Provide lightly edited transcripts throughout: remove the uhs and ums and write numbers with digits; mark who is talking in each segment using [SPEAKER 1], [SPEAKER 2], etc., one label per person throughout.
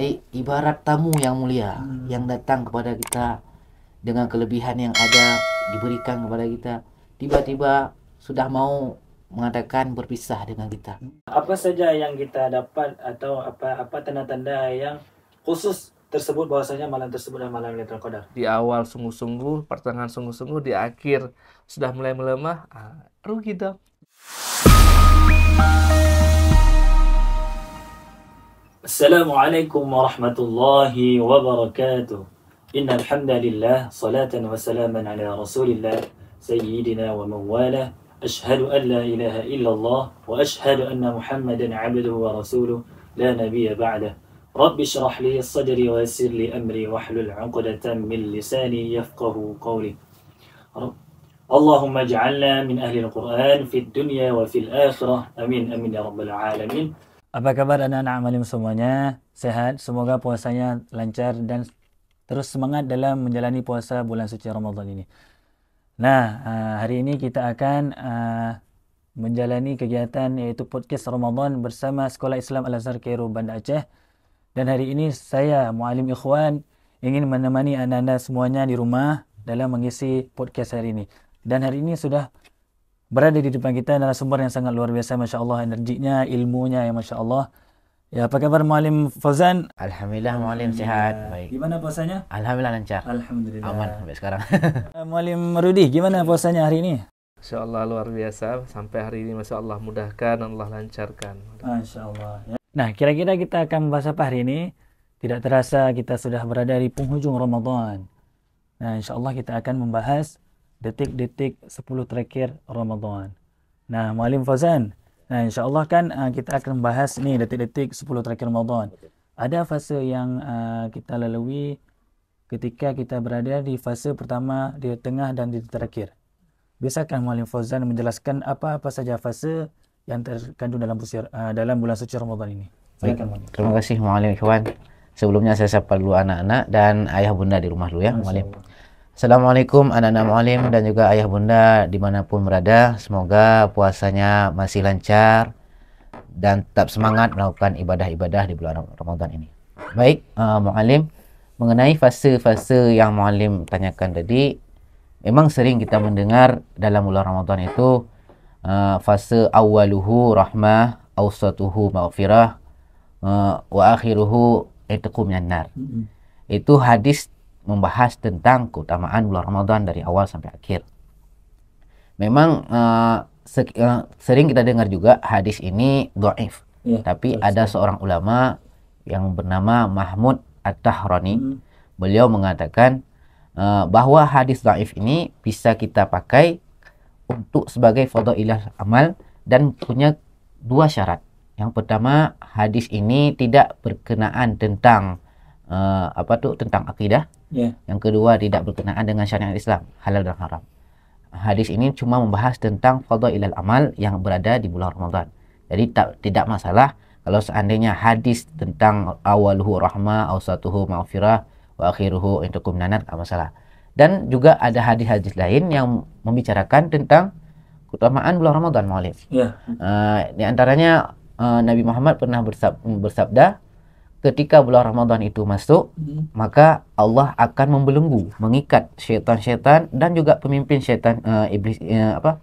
[SPEAKER 1] Jadi ibarat tamu yang mulia yang datang kepada kita dengan kelebihan yang ada diberikan kepada kita, tiba-tiba sudah mau mengatakan berpisah dengan kita.
[SPEAKER 2] Apa saja yang kita dapat atau apa tanda-tanda yang khusus tersebut bahwasanya malam tersebut adalah malam Lailatul Qadar?
[SPEAKER 3] Di awal sungguh-sungguh, pertengahan sungguh-sungguh, di akhir sudah mulai melemah, rugi dong.
[SPEAKER 2] Assalamualaikum warahmatullahi wabarakatuh. Innal hamdalillah salatan wa salaman ala Rasulillah sayyidina wa mawala. Ashhadu an la ilaha illallah wa ashhadu anna Muhammadan 'abduhu wa rasuluh la nabiyya ba'dah. Rabbi shrah li sadri wa yassir li amri wahlul 'uqdatam min lisani yafqahu qawli. Allahumma ij'alna min ahli al-Qur'an fid dunya wa fil akhirah. Amin amin ya rabbal alamin. Apa kabar anak-anak Malim semuanya? Sehat? Semoga puasanya lancar dan terus semangat dalam menjalani puasa bulan suci Ramadan ini. Nah, hari ini kita akan menjalani kegiatan yaitu podcast Ramadan bersama Sekolah Islam Al-Azhar Cairo Banda Aceh. Dan hari ini saya, Muallim Ikhwan, ingin menemani anda semuanya di rumah dalam mengisi podcast hari ini. Dan hari ini sudah berada di depan kita narasumber yang sangat luar biasa, Masya Allah, energinya, ilmunya, ya Masya Allah. Ya, apa kabar Muallim Fauzan?
[SPEAKER 1] Alhamdulillah Muallim sehat, baik.
[SPEAKER 2] Gimana puasanya?
[SPEAKER 1] Alhamdulillah lancar.
[SPEAKER 2] Alhamdulillah.
[SPEAKER 1] Aman sampai sekarang.
[SPEAKER 2] Muallim Rudi, gimana puasanya hari ini?
[SPEAKER 3] Masya Allah luar biasa, sampai hari ini Masya Allah mudahkan, Allah lancarkan.
[SPEAKER 2] Masya Allah. Nah, kira-kira kita akan membahas apa hari ini? Tidak terasa kita sudah berada di penghujung Ramadan. Nah, insya Allah kita akan membahas detik-detik 10 terakhir Ramadan. Nah, Muallim Fauzan, nah insya Allah kan kita akan membahas nih detik-detik 10 terakhir Ramadan. Ada fase yang kita lalui ketika kita berada di fase pertama, di tengah dan di terakhir. Bisakah Muallim Fauzan menjelaskan apa-apa saja fase yang terkandung dalam bulan suci Ramadan ini?
[SPEAKER 1] Baik, terima kasih Muallim Ikhwan. Sebelumnya saya sapa dulu anak-anak dan ayah bunda di rumah dulu ya Muallim. Assalamualaikum anak-anak Muallim dan juga ayah bunda dimanapun berada. Semoga puasanya masih lancar dan tetap semangat melakukan ibadah-ibadah di bulan Ramadan ini. Baik, Muallim, mengenai fase-fase yang Muallim tanyakan tadi, memang sering kita mendengar dalam bulan Ramadan itu fase awaluhu rahmah, awsatuhu maghfirah, wa akhiruhu itqu minan nar. Itu hadis membahas tentang keutamaan bulan Ramadan dari awal sampai akhir. Memang sering kita dengar juga hadis ini dhaif. Tapi ada seorang ulama yang bernama Mahmud At-Tahrani. Beliau mengatakan bahwa hadis dhaif ini bisa kita pakai untuk sebagai fadhailah amal dan punya dua syarat. Yang pertama, hadis ini tidak berkenaan tentang tentang akidah. Yang kedua, tidak berkenaan dengan syariat Islam, halal dan haram. Hadis ini cuma membahas tentang fadhailul amal yang berada di bulan Ramadan. Jadi tidak masalah kalau seandainya hadis tentang awaluhu rahmah, awsatuhu maghfirah, wa akhiruhu intakum nanar, tidak masalah. Dan juga ada hadis-hadis lain yang membicarakan tentang keutamaan bulan Ramadan, Muallim. Di antaranya Nabi Muhammad pernah bersabda, ketika bulan Ramadan itu masuk, maka Allah akan membelenggu, mengikat syaitan-syaitan dan juga pemimpin syaitan iblis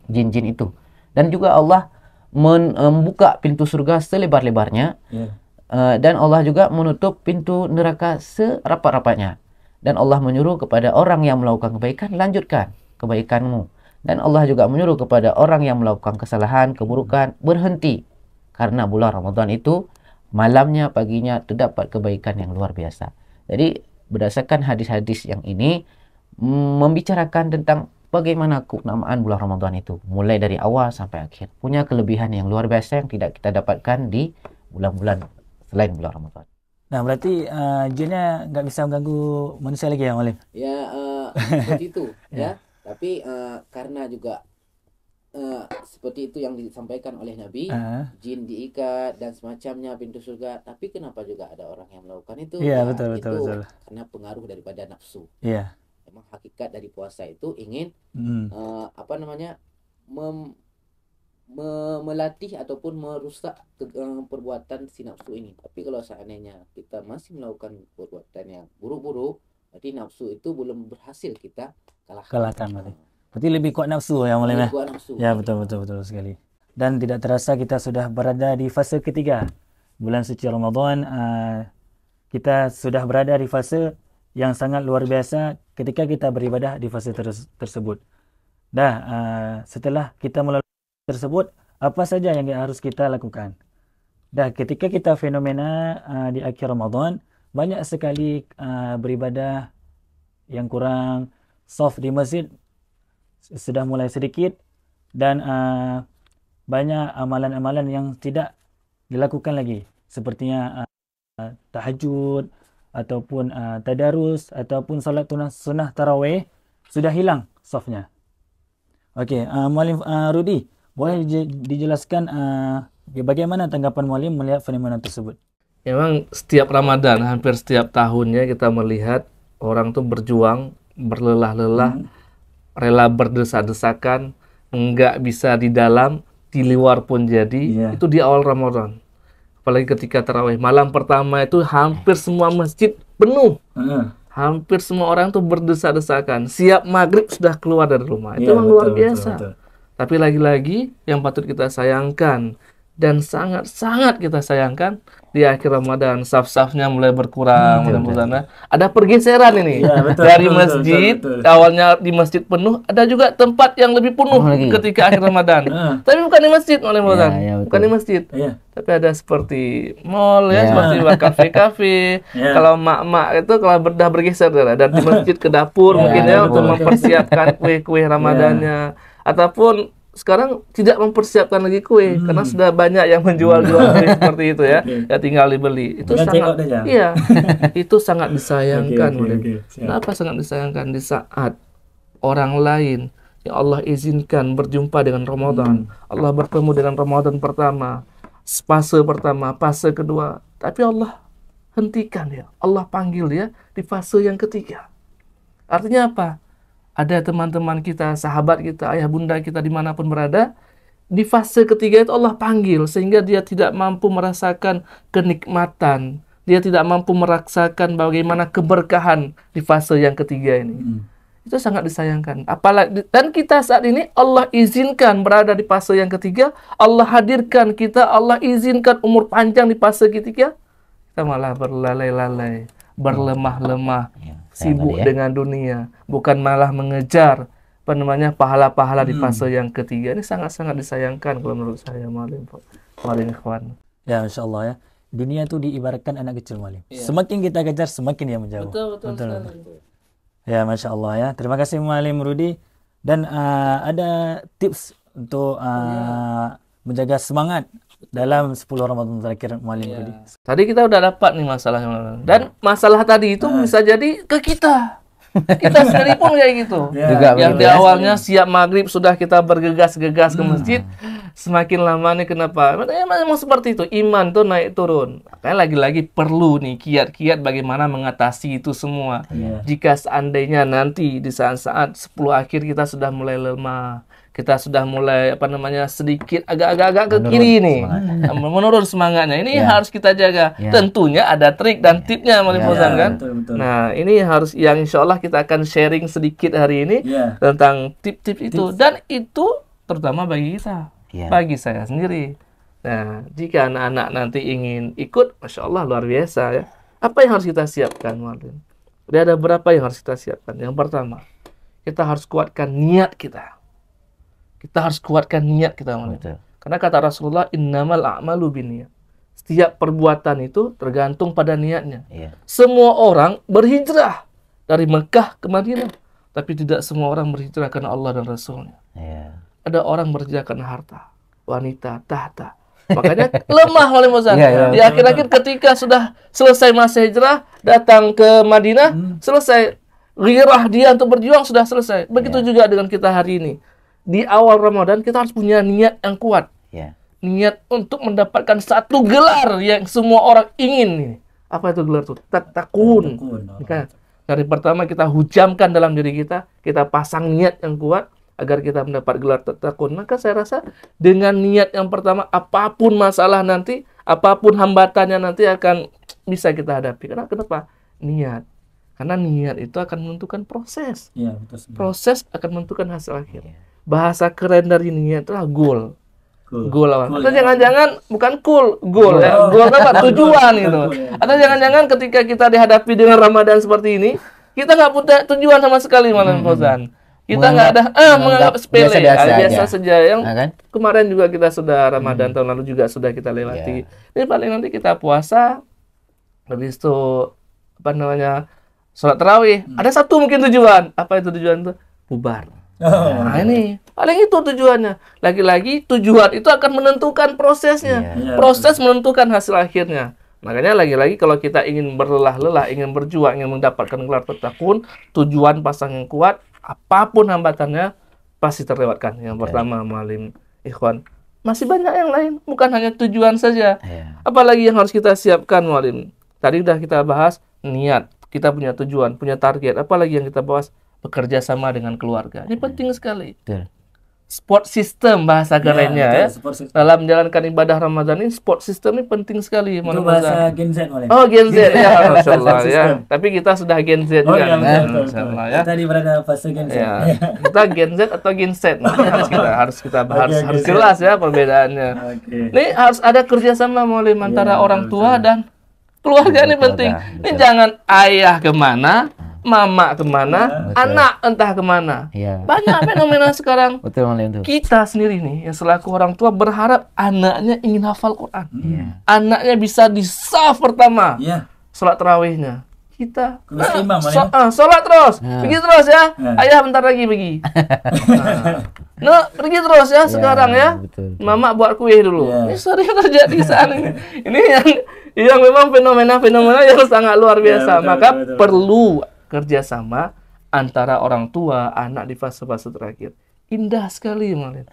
[SPEAKER 1] jin-jin itu. Dan juga Allah membuka pintu surga selebar-lebarnya. Dan Allah juga menutup pintu neraka serapat-rapatnya. Dan Allah menyuruh kepada orang yang melakukan kebaikan, lanjutkan kebaikanmu. Dan Allah juga menyuruh kepada orang yang melakukan kesalahan, keburukan, berhenti. Karena bulan Ramadan itu malamnya, paginya terdapat kebaikan yang luar biasa. Jadi berdasarkan hadis-hadis yang ini membicarakan tentang bagaimana keutamaan bulan Ramadan itu, mulai dari awal sampai akhir. Punya kelebihan yang luar biasa yang tidak kita dapatkan di bulan-bulan selain bulan Ramadan.
[SPEAKER 2] Nah, berarti jinnya nggak bisa mengganggu manusia lagi ya, Muallim?
[SPEAKER 1] Ya, seperti itu ya. Tapi karena juga seperti itu yang disampaikan oleh Nabi, jin diikat dan semacamnya pintu surga. Tapi kenapa juga ada orang yang melakukan itu?
[SPEAKER 2] Iya, betul.
[SPEAKER 1] Karena pengaruh daripada nafsu.
[SPEAKER 2] Iya.
[SPEAKER 1] Memang hakikat dari puasa itu ingin
[SPEAKER 4] melatih ataupun merusak perbuatan si nafsu ini. Tapi kalau seandainya kita masih melakukan perbuatan yang buruk-buruk, berarti nafsu itu belum berhasil kita
[SPEAKER 2] Kalahkan berarti. Berarti lebih kuat nafsu ya Maulana.
[SPEAKER 4] Lebih kuat nafsu.
[SPEAKER 2] Ya betul sekali. Dan tidak terasa kita sudah berada di fase ketiga bulan suci Ramadan. Kita sudah berada di fase yang sangat luar biasa ketika kita beribadah di fase tersebut. Setelah kita melalui tersebut, apa saja yang harus kita lakukan? Ketika kita fenomena di akhir Ramadan, banyak sekali beribadah yang kurang soft di masjid sudah mulai sedikit, dan banyak amalan-amalan yang tidak dilakukan lagi, sepertinya tahajud ataupun tadarus ataupun salat sunnah tarawih sudah hilang softnya. Okey, Muallim Rudi, boleh dijelaskan bagaimana tanggapan Muallim melihat fenomena tersebut?
[SPEAKER 3] Memang setiap Ramadan, hampir setiap tahunnya kita melihat orang tuh berjuang, berlelah-lelah, rela berdesak-desakan, enggak bisa di dalam, di luar pun jadi. Itu di awal Ramadan. Apalagi ketika tarawih malam pertama itu hampir semua masjid penuh. Hampir semua orang tuh berdesak-desakan. Siap maghrib sudah keluar dari rumah. Itu memang luar biasa. Betul. Tapi lagi-lagi yang patut kita sayangkan dan sangat-sangat kita sayangkan, di akhir Ramadan saf-safnya mulai berkurang, ada pergeseran ini dari masjid. Awalnya di masjid penuh, ada juga tempat yang lebih penuh ketika akhir Ramadan. Tapi bukan di masjid, bukan di masjid. Tapi ada seperti mall seperti kafe-kafe. Kalau mak-mak itu kalau sudah bergeser dari masjid ke dapur mungkin untuk mempersiapkan kue-kue Ramadannya, ataupun sekarang tidak mempersiapkan lagi kue karena sudah banyak yang menjual-jual kue seperti itu ya. Ya tinggal dibeli. Itu sangat itu sangat disayangkan. Kenapa sangat disayangkan? Di saat orang lain yang Allah izinkan berjumpa dengan Ramadan, Allah bertemu dengan Ramadan pertama, fase pertama, fase kedua, tapi Allah hentikan dia. Allah panggil dia di fase yang ketiga. Artinya apa? Ada teman-teman kita, sahabat kita, ayah bunda kita dimanapun berada, di fase ketiga itu Allah panggil sehingga dia tidak mampu merasakan kenikmatan, dia tidak mampu merasakan bagaimana keberkahan di fase yang ketiga ini. Itu sangat disayangkan. Apalagi dan kita saat ini Allah izinkan berada di fase yang ketiga, Allah hadirkan kita, Allah izinkan umur panjang di fase ketiga, kita malah berlalai-lalai, berlemah-lemah, sibuk dengan dunia, bukan malah mengejar pahala-pahala di fase yang ketiga. Ini sangat-sangat disayangkan kalau menurut saya, Muallim ikhwan.
[SPEAKER 2] Ya, Masya Allah ya. Dunia itu diibaratkan anak kecil, Muallim. Semakin kita kejar, semakin dia menjauh. Betul. Ya, Masya Allah ya. Terima kasih Muallim Rudi. Dan ada tips untuk menjaga semangat dalam 10 Ramadan terakhir, Muallim Rudi.
[SPEAKER 3] Tadi kita udah dapat nih masalahnya. Dan masalah tadi itu bisa jadi ke kita. Kita sendiri pun kayak gitu. Yang di awalnya siap maghrib sudah kita bergegas-gegas ke masjid. Semakin lama nih kenapa? Memang seperti itu. Iman tuh naik turun. Makanya lagi-lagi perlu nih kiat-kiat bagaimana mengatasi itu semua. Jika seandainya nanti di saat-saat 10 akhir kita sudah mulai lemah, kita sudah mulai sedikit agak-agak ke kiri nih, menurun semangatnya. Ini harus kita jaga. Tentunya ada trik dan tipnya, Muallim Fauzan kan. Betul. Nah, ini harus yang insya Allah kita akan sharing sedikit hari ini tentang tip-tip itu, dan itu terutama bagi kita, bagi saya sendiri. Nah, jika anak-anak nanti ingin ikut, Masya Allah luar biasa ya. Apa yang harus kita siapkan, Muallim? Ada berapa yang harus kita siapkan? Yang pertama, kita harus kuatkan niat kita. Kita harus kuatkan niat kita. Karena kata Rasulullah, innamal a'malu binniyat. Setiap perbuatan itu tergantung pada niatnya. Semua orang berhijrah dari Mekah ke Madinah, tapi tidak semua orang berhijrah karena Allah dan Rasulnya. Ada orang berhijrah karena harta, wanita, tahta. Makanya lemah oleh Fauzan. Di akhir-akhir ketika sudah selesai masa hijrah, datang ke Madinah, selesai. Ghirah dia untuk berjuang sudah selesai. Begitu juga dengan kita hari ini. Di awal Ramadan kita harus punya niat yang kuat. Niat untuk mendapatkan satu gelar yang semua orang ingin. Apa itu gelar itu? Takun. Dari pertama kita hujamkan dalam diri kita, kita pasang niat yang kuat. agar kita mendapat gelar tatkun. Maka saya rasa dengan niat yang pertama, apapun masalah nanti, apapun hambatannya nanti akan bisa kita hadapi. Kenapa? Niat. Karena niat itu akan menentukan proses.
[SPEAKER 2] Iya, betul sekali.
[SPEAKER 3] Proses akan menentukan hasil akhir. Bahasa keren dari niat itulah goal.
[SPEAKER 2] Cool.
[SPEAKER 3] Goal apa?
[SPEAKER 2] Cool,
[SPEAKER 3] Atau
[SPEAKER 2] ya.
[SPEAKER 3] jangan-jangan bukan goal ya. Goal apa? Tujuan gitu.
[SPEAKER 2] Cool, ya.
[SPEAKER 3] Atau jangan-jangan ketika kita dihadapi dengan Ramadan seperti ini, kita nggak punya tujuan sama sekali malam Fauzan. Kita nggak ada menganggap sepele, biasa saja. Yang
[SPEAKER 1] kan?
[SPEAKER 3] kemarin juga kita sudah Ramadan, tahun lalu juga sudah kita lewati. Ini paling nanti kita puasa, habis itu apa namanya, sholat tarawih. Ada satu mungkin tujuan. Apa itu tujuan itu? Bubar. Nah ini paling itu tujuannya. Lagi-lagi tujuan itu akan menentukan prosesnya. Proses menentukan hasil akhirnya. Makanya lagi-lagi kalau kita ingin berlelah-lelah, ingin berjuang, ingin mendapatkan gelar tatkun, tujuan pasang yang kuat, apapun hambatannya pasti terlewatkan. Yang pertama, Mualim, Ikhwan. Masih banyak yang lain, bukan hanya tujuan saja. Apalagi yang harus kita siapkan, Mualim. Tadi udah kita bahas niat, kita punya tujuan, punya target. Apalagi yang kita bahas bekerja sama dengan keluarga. Ini penting sekali. Sport system bahasa kerennya ya. Dalam menjalankan ibadah Ramadan ini, sport system ini penting sekali.
[SPEAKER 2] Itu bahasa Gen Z boleh.
[SPEAKER 3] Oh, Gen Z ya, Masya Allah ya. Tapi kita sudah Gen Z juga.
[SPEAKER 2] Masya Allah ya. Tadi berada fase Gen Z.
[SPEAKER 3] Ya. Kita Gen Z atau Gen Z? Nah, harus kita bahas, harus jelas ya perbedaannya. Ini harus ada kerjasama Mualim antara orang tua dan keluarga, ini penting. Ini jangan ayah kemana, mama kemana, anak entah kemana. Banyak fenomena sekarang. Kita sendiri nih yang selaku orang tua berharap anaknya ingin hafal Quran. Anaknya bisa di saf pertama. Sholat tarawihnya. Kita sholat terus. Pergi terus ya. Ayah bentar lagi pergi. Pergi terus ya sekarang ya. Mama buat kue dulu. Ini sering terjadi saat ini. Ini yang memang fenomena-fenomena yang sangat luar biasa. Maka perlu kerjasama antara orang tua, anak di fase-fase terakhir. Indah sekali Maulid.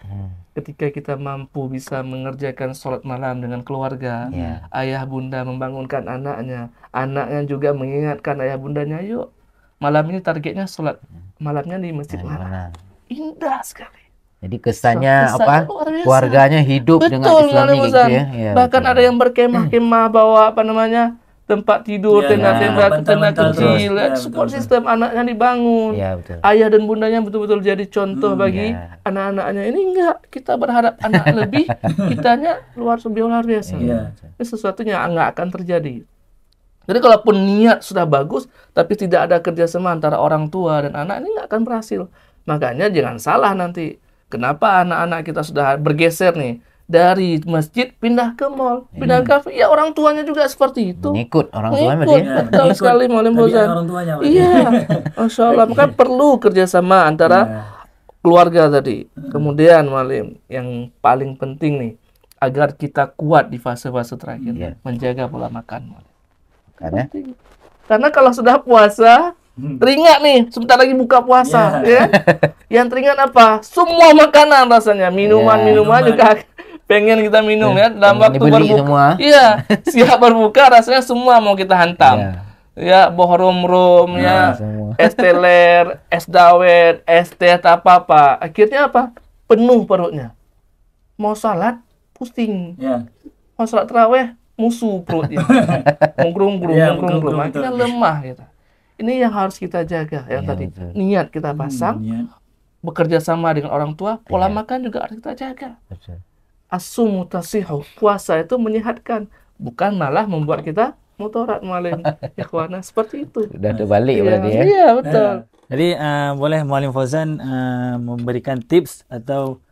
[SPEAKER 3] Ketika kita mampu bisa mengerjakan sholat malam dengan keluarga, ayah bunda membangunkan anaknya, anaknya juga mengingatkan ayah bundanya, yuk malam ini targetnya sholat malamnya di masjid mana. Indah sekali.
[SPEAKER 1] Jadi kesannya apa? Keluarganya hidup dengan Islami gitu ya.
[SPEAKER 3] Bahkan ada yang berkemah-kemah bawa apa namanya? Tempat tidur, tenda-tenda kecil, support system anaknya dibangun. Ayah dan bundanya betul-betul jadi contoh bagi anak-anaknya. Ini enggak, kita berharap anak lebih, kitanya luar biasa. Ini sesuatunya enggak akan terjadi. Jadi kalaupun niat sudah bagus, tapi tidak ada kerjasama antara orang tua dan anak, ini enggak akan berhasil. Makanya jangan salah nanti. Kenapa anak-anak kita sudah bergeser nih? Dari masjid pindah ke mall, pindah ke kafe. Ya orang tuanya juga seperti itu.
[SPEAKER 1] Ngikut orang tuanya dia.
[SPEAKER 3] Betul sekali Mualim Fauzan. Iya, Masya Allah. Maka perlu kerjasama antara keluarga tadi. Kemudian Mualim, yang paling penting nih, agar kita kuat di fase-fase terakhir, menjaga pola makan. Karena kalau sudah puasa, teringat nih, sebentar lagi buka puasa, ya. Yang teringat apa? Semua makanan rasanya, minuman juga pengen kita minum ya dalam waktu berbuka. Iya, siap berbuka rasanya semua mau kita hantam. Ya, bohrom-rom ya, es teler, es dawet, es teh apa-apa. Akhirnya apa? Penuh perutnya. Mau salat pusing. Mau salat tarawih musuh perutnya. Menggerung-gerung, akhirnya lemah gitu. Ini yang harus kita jaga yang tadi. Niat kita pasang, bekerja sama dengan orang tua, pola makan juga harus kita jaga. As-sumu tasihu, puasa itu menyehatkan, bukan malah membuat kita mudarat Mualim. Ikhwana, seperti itu.
[SPEAKER 1] Sudah terbalik berarti ya.
[SPEAKER 3] Iya, betul.
[SPEAKER 2] Jadi boleh Mualim Fauzan memberikan tips atau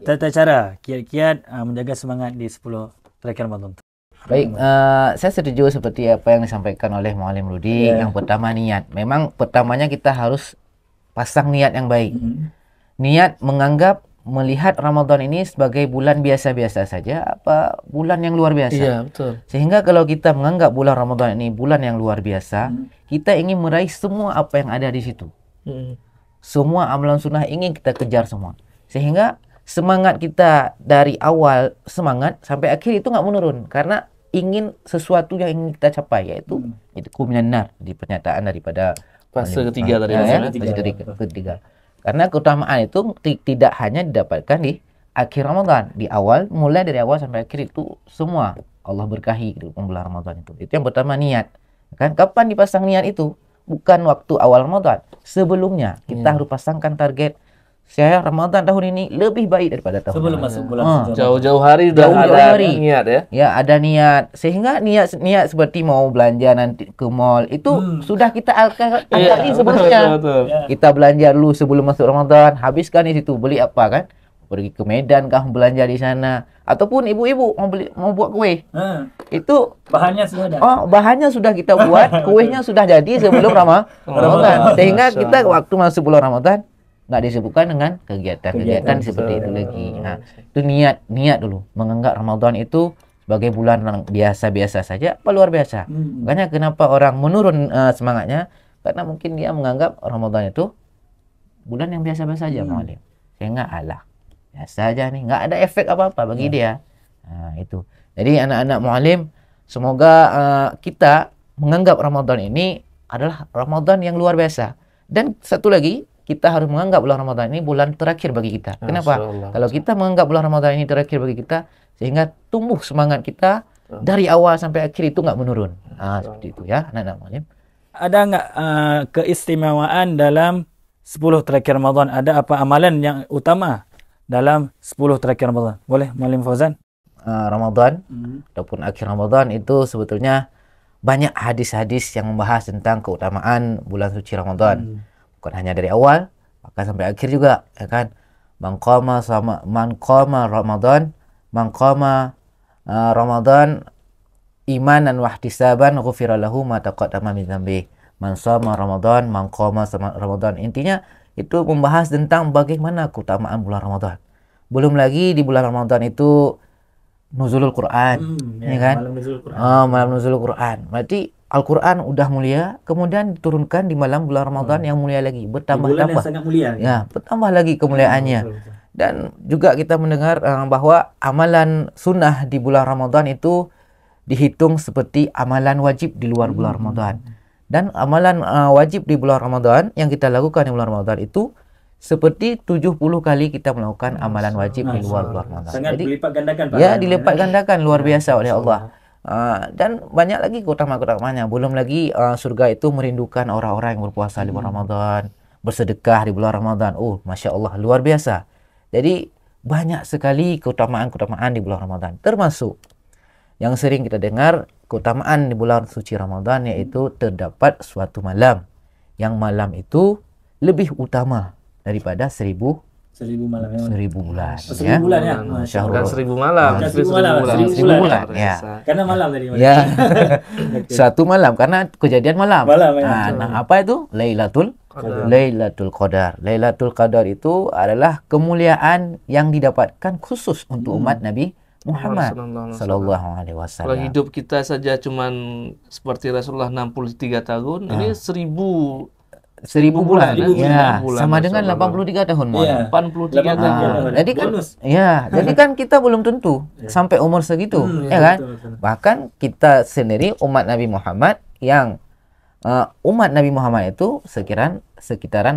[SPEAKER 2] tata cara kiat-kiat menjaga semangat di 10 terakhir Ramadan.
[SPEAKER 1] Baik, saya setuju seperti apa yang disampaikan oleh Mualim Rudi. Yang pertama niat. Memang pertamanya kita harus pasang niat yang baik. Niat melihat Ramadan ini sebagai bulan biasa-biasa saja, apa bulan yang luar biasa.
[SPEAKER 3] Iya, betul.
[SPEAKER 1] Sehingga kalau kita menganggap bulan Ramadan ini bulan yang luar biasa, kita ingin meraih semua apa yang ada di situ. Semua amalan sunnah ingin kita kejar semua. Sehingga semangat kita dari awal semangat sampai akhir itu nggak menurun karena ingin sesuatu yang ingin kita capai, yaitu itu kuminanar di pernyataan daripada
[SPEAKER 3] fase ketiga tadi.
[SPEAKER 1] Fase ketiga. Karena keutamaan itu tidak hanya didapatkan di akhir Ramadan, di awal, mulai dari awal sampai akhir itu semua Allah berkahi di bulan Ramadan itu. Itu yang pertama, niat. Kan kapan dipasang niat itu? Bukan waktu awal Ramadan, sebelumnya kita harus pasangkan target. Saya Ramadan tahun ini lebih baik daripada tahun
[SPEAKER 2] Sebelum
[SPEAKER 1] lalu.
[SPEAKER 2] masuk bulan suci.
[SPEAKER 3] Jauh-jauh hari udah
[SPEAKER 1] Jauh-jauh
[SPEAKER 3] ada
[SPEAKER 1] hari.
[SPEAKER 3] niat ya.
[SPEAKER 1] Ya, ada niat. Sehingga niat seperti mau belanja nanti ke mall itu sudah kita angkat sebelumnya.
[SPEAKER 3] Betul.
[SPEAKER 1] Kita belanja dulu sebelum masuk Ramadan, habiskan di situ, beli apa kan? Pergi ke Medan kah belanja di sana, ataupun ibu-ibu mau buat kue. Itu
[SPEAKER 2] Bahannya sudah ada.
[SPEAKER 1] bahannya sudah kita buat, kuenya sudah jadi sebelum Ramadan. Sehingga kita waktu masuk bulan Ramadan nggak disebutkan dengan kegiatan seperti itu lagi. Nah, itu niat dulu menganggap Ramadan itu sebagai bulan yang biasa-biasa saja, apa luar biasa. Makanya kenapa orang menurun semangatnya, karena mungkin dia menganggap Ramadan itu bulan yang biasa-biasa saja, Mu'alim. Sehingga alah, biasa aja nih, nggak ada efek apa-apa bagi dia. Nah, itu. Jadi anak-anak Mu'alim, semoga kita menganggap Ramadan ini adalah Ramadan yang luar biasa. Dan satu lagi, kita harus menganggap bulan Ramadan ini bulan terakhir bagi kita. Kenapa? Kalau kita menganggap bulan Ramadan ini terakhir bagi kita, sehingga tumbuh semangat kita dari awal sampai akhir itu nggak menurun. Seperti itu ya, anak-anak Mu'alim.
[SPEAKER 2] Ada nggak keistimewaan dalam 10 terakhir Ramadan? Ada apa amalan yang utama dalam 10 terakhir Ramadan? Boleh, Mu'alim Fauzan?
[SPEAKER 1] Ramadan ataupun akhir Ramadan itu sebetulnya banyak hadis-hadis yang membahas tentang keutamaan bulan suci Ramadan. Bukan hanya dari awal, bahkan sampai akhir juga, ya kan? Man qama Ramadan, Ramadan imanan wa ihtisaban ghufira lahu ma taqaddama min dzambi. Man shama Ramadan, man qama Ramadan. Intinya itu membahas tentang bagaimana keutamaan bulan Ramadan. Belum lagi di bulan Ramadan itu nuzulul Quran, ya kan? Malam nuzulul Quran. Berarti Al-Quran udah mulia, kemudian diturunkan di malam bulan Ramadan yang mulia lagi, bertambah-tambah.
[SPEAKER 2] Sangat mulia.
[SPEAKER 1] Ya, bertambah lagi kemuliaannya. Dan juga kita mendengar bahwa amalan sunnah di bulan Ramadan itu dihitung seperti amalan wajib di luar bulan Ramadan. Dan amalan wajib di bulan Ramadan yang kita lakukan di bulan Ramadan itu seperti 70 kali kita melakukan amalan wajib di luar bulan Ramadan.
[SPEAKER 2] Sangat dilipat gandakan, Pak.
[SPEAKER 1] Ya, dilipat gandakan luar biasa oleh Allah. Dan banyak lagi keutamaan-keutamaannya. Belum lagi surga itu merindukan orang-orang yang berpuasa di bulan Ramadan, bersedekah di bulan Ramadan. Oh, Masya Allah, luar biasa. Jadi banyak sekali keutamaan-keutamaan di bulan Ramadan. Termasuk yang sering kita dengar keutamaan di bulan suci Ramadan, yaitu terdapat suatu malam. Yang malam itu lebih utama daripada 1000
[SPEAKER 2] malam.
[SPEAKER 1] 1000 bulan.
[SPEAKER 2] 1000 bulan ya.
[SPEAKER 3] Bukan 1000 malam.
[SPEAKER 2] 1000 malam.
[SPEAKER 1] 1000 bulan. Ya.
[SPEAKER 2] Karena malam tadi.
[SPEAKER 1] Ya. Satu malam karena kejadian malam.
[SPEAKER 2] Ya.
[SPEAKER 1] Nah, apa itu? Lailatul Qadar. Lailatul Qadar itu adalah kemuliaan yang didapatkan khusus untuk umat Nabi Muhammad sallallahu alaihi wasallam.
[SPEAKER 3] Kalau hidup kita saja cuman seperti Rasulullah 63 tahun, ini 1000
[SPEAKER 1] bulan. Ya,
[SPEAKER 3] bulan,
[SPEAKER 1] sama dengan 83 tahun.
[SPEAKER 2] Iya.
[SPEAKER 3] 83 tahun.
[SPEAKER 1] Jadi kan jadi kan kita belum tentu sampai umur segitu, ya kan?
[SPEAKER 2] Betul.
[SPEAKER 1] Bahkan kita sendiri umat Nabi Muhammad yang umat Nabi Muhammad itu sekitaran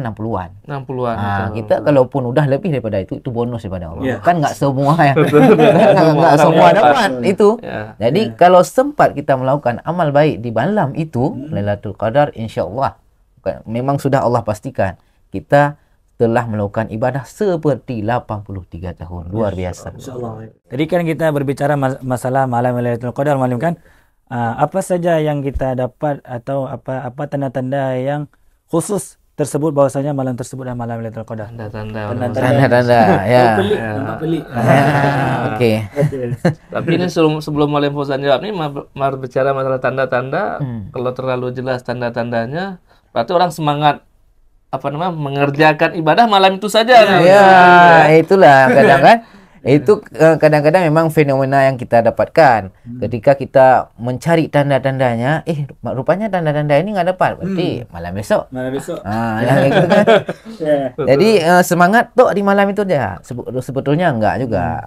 [SPEAKER 1] 60-an.
[SPEAKER 3] 60-an.
[SPEAKER 1] Kita kalaupun udah lebih daripada itu bonus daripada Allah.
[SPEAKER 2] Yeah.
[SPEAKER 1] Kan nggak semua ya. Nggak semua dapat itu.
[SPEAKER 3] Ya.
[SPEAKER 1] Jadi kalau sempat kita melakukan amal baik di malam itu, Lailatul Qadar, insyaallah memang sudah Allah pastikan kita telah melakukan ibadah seperti 83 tahun. Luar biasa.
[SPEAKER 2] Insyaallah. Tadi kan kita berbicara masalah malam Lailatul Qadar, malam kan? Apa saja yang kita dapat atau apa tanda-tanda yang khusus tersebut bahwasanya malam tersebut adalah malam Lailatul Qadar?
[SPEAKER 1] Tanda-tanda ya.
[SPEAKER 2] Nampak pelik.
[SPEAKER 1] Oke.
[SPEAKER 3] Tapi ini sebelum Mu'alim Fauzan jawab nih, mari bicara masalah tanda-tanda. Kalau terlalu jelas tanda-tandanya, berarti orang semangat mengerjakan ibadah malam itu saja.
[SPEAKER 1] Ya, itulah kadang kan. Itu kadang-kadang memang fenomena yang kita dapatkan ketika kita mencari tanda-tandanya, rupanya tanda-tanda ini nggak dapat, berarti malam besok. Yang gitu kan. Jadi semangat tuh di malam itu aja. Sebetulnya enggak juga.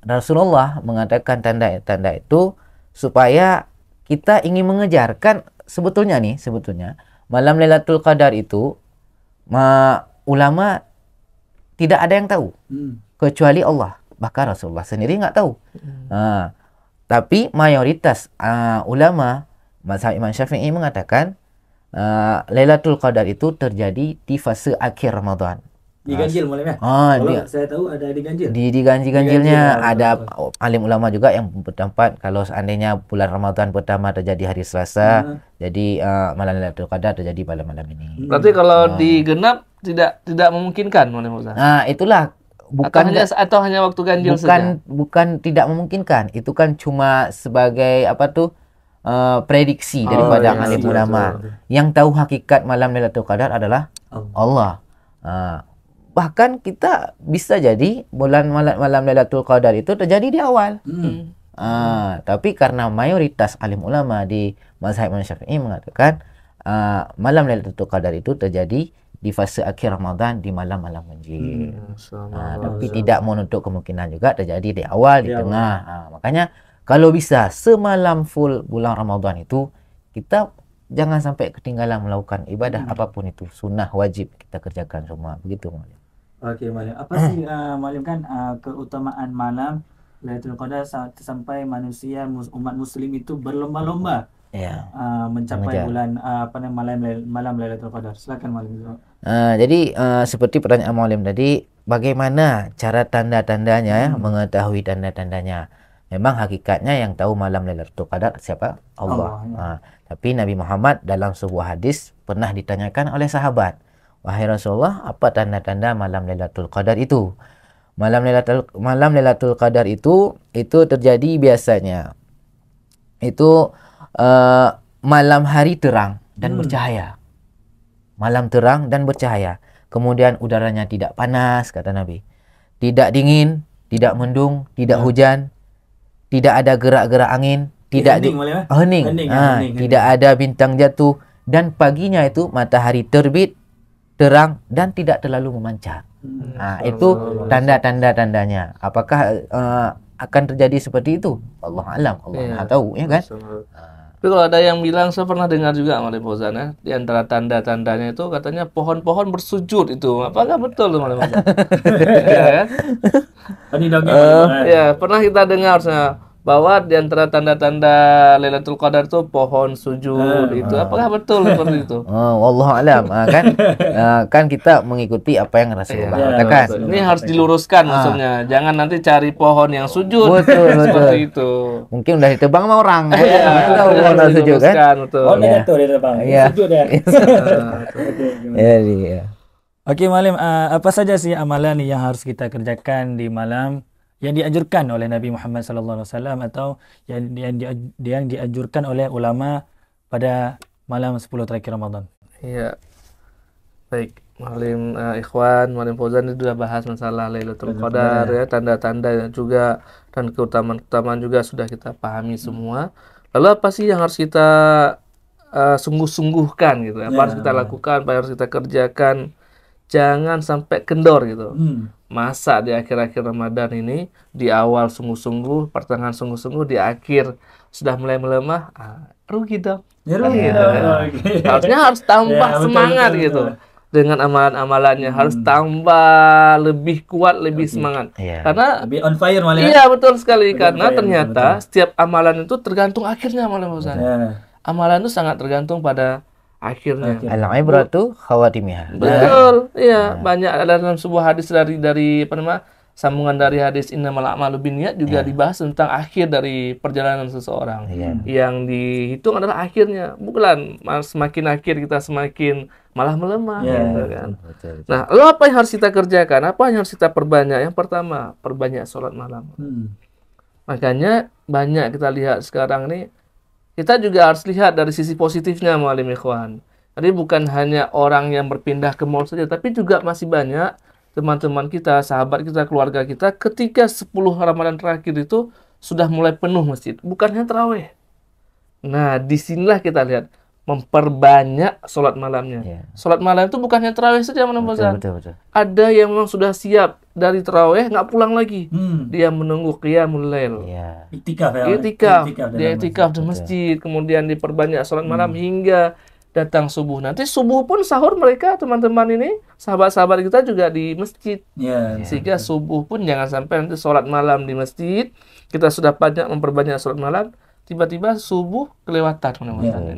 [SPEAKER 1] Rasulullah mengatakan tanda-tanda itu supaya kita ingin mengejarkan sebetulnya malam Lailatul Qadar itu ulama tidak ada yang tahu kecuali Allah. Bahkan Rasulullah sendiri nggak tahu. Tapi mayoritas ulama mazhab Imam Syafi'i mengatakan Lailatul Qadar itu terjadi di fase akhir Ramadan.
[SPEAKER 2] Diganjil malam ya? Kalau saya tahu ada diganjil.
[SPEAKER 1] Di ganjil-ganjilnya ada alim ulama juga yang berpendapat kalau seandainya bulan Ramadan pertama terjadi hari Selasa, jadi malam Lailatul Qadar terjadi pada malam ini.
[SPEAKER 3] Berarti kalau digenap tidak memungkinkan malam Ustaz.
[SPEAKER 1] Nah, itulah bukan
[SPEAKER 3] atau hanya waktu ganjil saja.
[SPEAKER 1] Bukan tidak memungkinkan. Itu kan cuma sebagai prediksi daripada alim ulama. Yang tahu hakikat malam Lailatul Qadar adalah Allah. Bahkan kita bisa jadi malam Lailatul Qadar itu terjadi di awal. Tapi karena mayoritas alim ulama di mazhab Imam Syafi'i mengatakan malam Lailatul Qadar itu terjadi di fase akhir Ramadan di malam-malam ganjil. Tapi tidak menutup kemungkinan juga terjadi di awal, di tengah. Makanya kalau bisa semalam full bulan Ramadan itu kita jangan sampai ketinggalan melakukan ibadah apapun itu, sunnah wajib kita kerjakan semua. Begitu Malim.
[SPEAKER 2] Oke Malim. Apa sih Malim kan keutamaan malam Lailatul Qadar sampai manusia umat muslim itu berlomba-lomba mencapai bulan malam Lailatul Qadar. Silakan Malim.
[SPEAKER 1] Jadi seperti pertanyaan Malim tadi, bagaimana cara tanda-tandanya, mengetahui tanda-tandanya? Memang hakikatnya yang tahu malam Lailatul Qadar siapa? Allah. Tapi Nabi Muhammad dalam sebuah hadis pernah ditanyakan oleh sahabat, wahai Rasulullah, apa tanda-tanda malam Lailatul Qadar itu? Malam Lailatul Qadar itu terjadi biasanya itu malam hari terang dan bercahaya. Malam terang dan bercahaya. Kemudian udaranya tidak panas, kata Nabi. Tidak dingin, tidak mendung, tidak hujan, tidak ada gerak-gerak angin, hening. Tidak ada bintang jatuh, dan paginya itu matahari terbit, terang dan tidak terlalu memancar. Itu tanda-tandanya. Apakah akan terjadi seperti itu? Allah alam, Allah Maha tahu, ya kan?
[SPEAKER 3] Tapi kalau ada yang bilang, saya pernah dengar juga Malim Fauzan ya, di antara tanda-tandanya itu katanya pohon-pohon bersujud itu. Apakah betul tuh Malim Fauzan? Ya, ya, pernah kita dengar bahwa di antara tanda-tanda Lailatul Qadar itu pohon sujud itu. Apakah betul seperti itu?
[SPEAKER 1] Wallahu alam. Kan kita mengikuti apa yang Rasulullah katakan.
[SPEAKER 3] Ini harus diluruskan maksudnya. Jangan nanti cari pohon yang sujud.
[SPEAKER 1] Betul.
[SPEAKER 3] Seperti itu.
[SPEAKER 1] Mungkin udah ditebang sama orang.
[SPEAKER 3] Tahu pohon sujud kan? Betul.
[SPEAKER 2] Oh, jatuh ditebang. Sujud ya. Oke, Malim, apa saja sih amalan yang harus kita kerjakan di malam yang dianjurkan oleh Nabi Muhammad SAW atau yang dianjurkan oleh ulama pada malam 10 terakhir Ramadan?
[SPEAKER 3] Iya. Baik, Malim Ikhwan, Malim Fauzan itu sudah bahas masalah Lailatul Qadar ya, tanda-tanda juga dan keutamaan juga sudah kita pahami semua. Lalu apa sih yang harus kita sungguh-sungguhkan gitu? Apa harus kita lakukan, apa yang harus kita kerjakan? Jangan sampai kendor gitu. Masa di akhir-akhir Ramadan ini, di awal sungguh-sungguh, pertengahan sungguh-sungguh, di akhir sudah mulai melemah, rugi dong. Harusnya harus tambah semangat gitu. Dengan amalan-amalannya harus tambah lebih kuat, lebih semangat. Karena
[SPEAKER 2] lebih on fire malah.
[SPEAKER 3] Iya, betul sekali. Karena ternyata setiap amalan itu tergantung akhirnya malah Ustaz. Amalan itu sangat tergantung pada akhirnya.
[SPEAKER 1] Al-ibratu khawatimiha.
[SPEAKER 3] Betul. Iya, banyak dalam sebuah hadis dari sambungan dari hadis innamal a'malu binniyat juga dibahas tentang akhir dari perjalanan seseorang. Yang dihitung adalah akhirnya. Bukan semakin akhir kita semakin malah melemah gitu kan. Nah, lalu apa yang harus kita kerjakan? Apa yang harus kita perbanyak? Yang pertama, perbanyak sholat malam. Makanya banyak kita lihat sekarang nih, kita juga harus lihat dari sisi positifnya Malim Ikhwan. Jadi bukan hanya orang yang berpindah ke mall saja, tapi juga masih banyak teman-teman kita, sahabat kita, keluarga kita ketika 10 Ramadan terakhir itu sudah mulai penuh masjid. Bukannya tarawih. Nah, disinilah kita lihat memperbanyak sholat malamnya. Sholat malam itu bukannya tarawih saja betul. Ada yang memang sudah siap dari tarawih nggak pulang lagi. Dia menunggu qiyamul lail. Itikaf di masjid, kemudian diperbanyak sholat malam hingga datang subuh. Nanti subuh pun sahur mereka teman-teman ini, sahabat-sahabat kita juga di masjid.
[SPEAKER 2] Ya.
[SPEAKER 3] Sehingga subuh pun jangan sampai nanti sholat malam di masjid, kita sudah banyak memperbanyak sholat malam, tiba-tiba subuh kelewatan.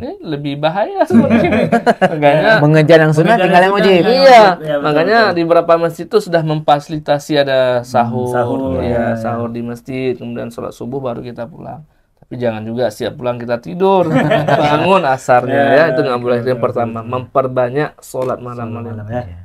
[SPEAKER 3] Ini lebih bahaya seperti ini. Makanya
[SPEAKER 1] Mengejar yang sunnah tinggal yang wajib.
[SPEAKER 3] iya,
[SPEAKER 2] betul,
[SPEAKER 3] makanya
[SPEAKER 2] betul.
[SPEAKER 3] di beberapa masjid itu sudah memfasilitasi ada sahur,
[SPEAKER 2] sahur, ya.
[SPEAKER 3] sahur di masjid, kemudian sholat subuh baru kita pulang. Tapi jangan juga siap pulang kita tidur, bangun asarnya ya, itu nggak boleh. Yang pertama, memperbanyak sholat malam.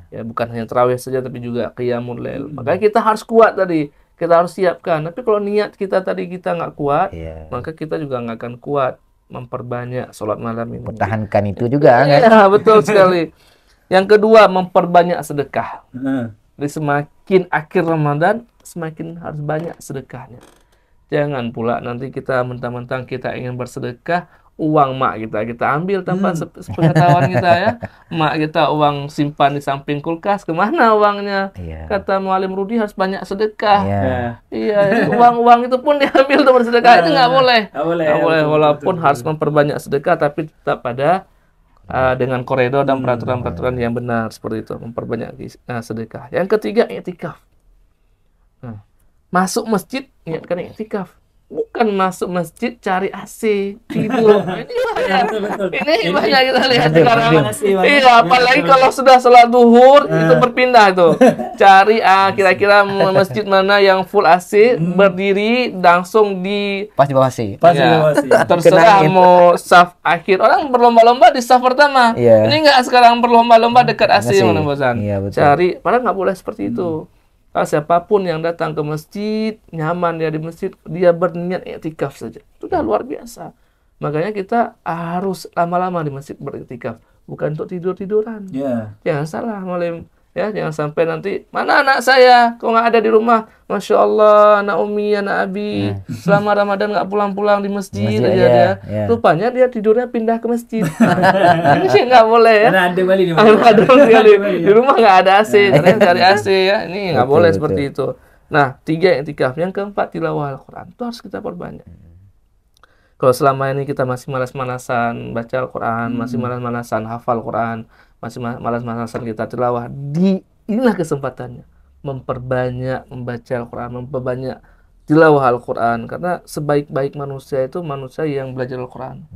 [SPEAKER 3] Ya, bukan hanya tarawih saja, tapi juga qiyamul lail. Makanya kita harus kuat tadi, kita harus siapkan. Tapi kalau niat kita tadi kita nggak kuat, maka kita juga nggak akan kuat memperbanyak sholat malam ini.
[SPEAKER 1] Pertahankan itu juga kan.
[SPEAKER 3] Iya, betul sekali. Yang kedua, memperbanyak sedekah. Jadi semakin akhir Ramadan, semakin harus banyak sedekahnya. Jangan pula nanti kita mentang-mentang kita ingin bersedekah, uang mak kita ambil tanpa sepengetahuan kita ya. Mak kita uang simpan di samping kulkas, kemana uangnya? Kata Muallim Rudi harus banyak sedekah. Iya, uang-uang itu pun diambil untuk bersedekah, itu nggak boleh. Nggak boleh, walaupun harus memperbanyak sedekah, tapi tetap pada dengan koridor dan peraturan-peraturan yang benar seperti itu, memperbanyak sedekah. Yang ketiga, iktikaf. Masuk masjid niatkan iktikaf, bukan masuk masjid cari AC tidur. Ini banyak kita lihat sekarang. Iya, apalagi kalau sudah sholat duhur itu berpindah itu, cari kira-kira masjid mana yang full AC, berdiri langsung di
[SPEAKER 1] Pas di bawah sih.
[SPEAKER 3] terserah mau saf akhir, orang berlomba-lomba di saf pertama. Ini nggak sekarang berlomba-lomba dekat AC mana bosan. Cari, padahal nggak boleh seperti itu. Kalau siapapun yang datang ke masjid, nyaman dia di masjid, dia berniat iktikaf saja. Itu udah luar biasa. Makanya kita harus lama-lama di masjid beriktikaf, bukan untuk tidur-tiduran. Jangan salah, Muallim. Ya, jangan sampai nanti, mana anak saya? Kok nggak ada di rumah? Masya Allah, anak Umi, anak Abi. Selama Ramadan nggak pulang-pulang di masjid aja dia. Rupanya dia tidurnya pindah ke masjid. Ini sih nggak boleh ya.
[SPEAKER 2] Ada kali di
[SPEAKER 3] Di rumah nggak ada AC, ternyata cari AC ya. Ini nggak boleh seperti itu. Nah, 3 iktikaf. Yang keempat, tilawah Al-Quran. Itu harus kita perbanyak. Kalau selama ini kita masih malas-malasan baca Al-Quran, masih malas-malasan hafal Quran, masih malas-malasan kita tilawah, inilah kesempatannya. Memperbanyak membaca Al-Quran, memperbanyak tilawah Al-Quran. Karena sebaik-baik manusia itu manusia yang belajar Al-Quran.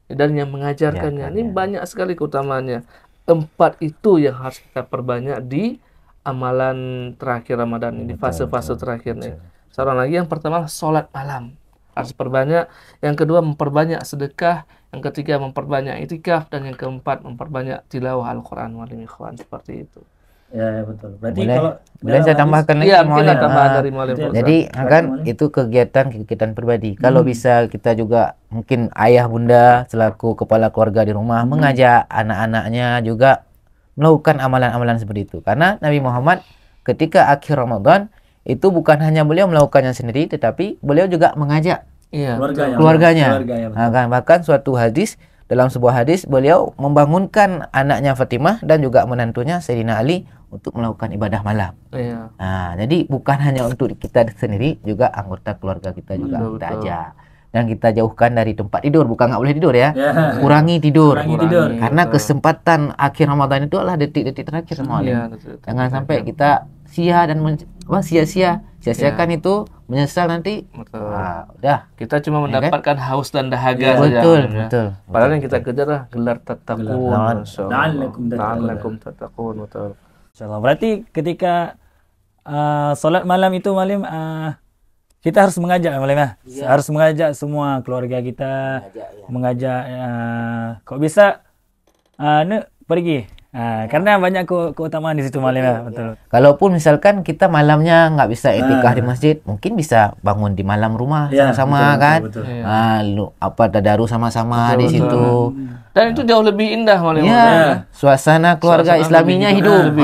[SPEAKER 3] Dan yang mengajarkannya. Ini banyak sekali keutamaannya. 4 itu yang harus kita perbanyak di amalan terakhir Ramadan ini, fase-fase terakhirnya. Seorang lagi, yang pertama sholat malam. Harus perbanyak. Yang kedua, memperbanyak sedekah. Yang ketiga, memperbanyak iktikaf. Dan yang keempat, memperbanyak tilawah Al-Quran. Seperti itu.
[SPEAKER 2] Ya, betul. Berarti
[SPEAKER 1] boleh saya tambahkan lagi.
[SPEAKER 3] Iya, mungkin tambahan dari Muallim.
[SPEAKER 1] Jadi kan itu kegiatan pribadi. Kalau bisa kita juga, mungkin ayah bunda selaku kepala keluarga di rumah mengajak anak-anaknya juga melakukan amalan-amalan seperti itu. Karena Nabi Muhammad ketika akhir Ramadan itu bukan hanya beliau melakukannya sendiri, tetapi beliau juga mengajak keluarganya. Bahkan suatu hadis, dalam sebuah hadis beliau membangunkan anaknya Fatimah dan juga menantunya Sayyidina Ali untuk melakukan ibadah malam. Nah, jadi bukan hanya untuk kita sendiri, juga anggota keluarga kita juga kita ajak. Dan kita jauhkan dari tempat tidur, bukan nggak boleh tidur ya. Kurangi tidur. Karena kesempatan akhir Ramadan itu adalah detik-detik terakhir semua. Jangan sampai kita sia-siakan itu, menyesal nanti. Udah,
[SPEAKER 3] kita cuma mendapatkan haus dan dahaga saja.
[SPEAKER 1] Betul.
[SPEAKER 3] Padahal yang kita kejar adalah gelar tattaqun. La'allakum tattaqun. Betul.
[SPEAKER 2] Insyaallah. Berarti ketika salat malam itu, Muallim, kita harus mengajak, Muallim ya. Harus mengajak semua keluarga kita, mengajak kok bisa pergi. Karena banyak keutamaan di situ, Muallim ya. Betul.
[SPEAKER 1] Kalaupun misalkan kita malamnya nggak bisa iktikaf di masjid, mungkin bisa bangun di malam rumah sama-sama kan. Tadarus sama-sama di situ.
[SPEAKER 3] Dan itu jauh lebih indah, Muallim.
[SPEAKER 1] Suasana keluarga Islaminya hidup.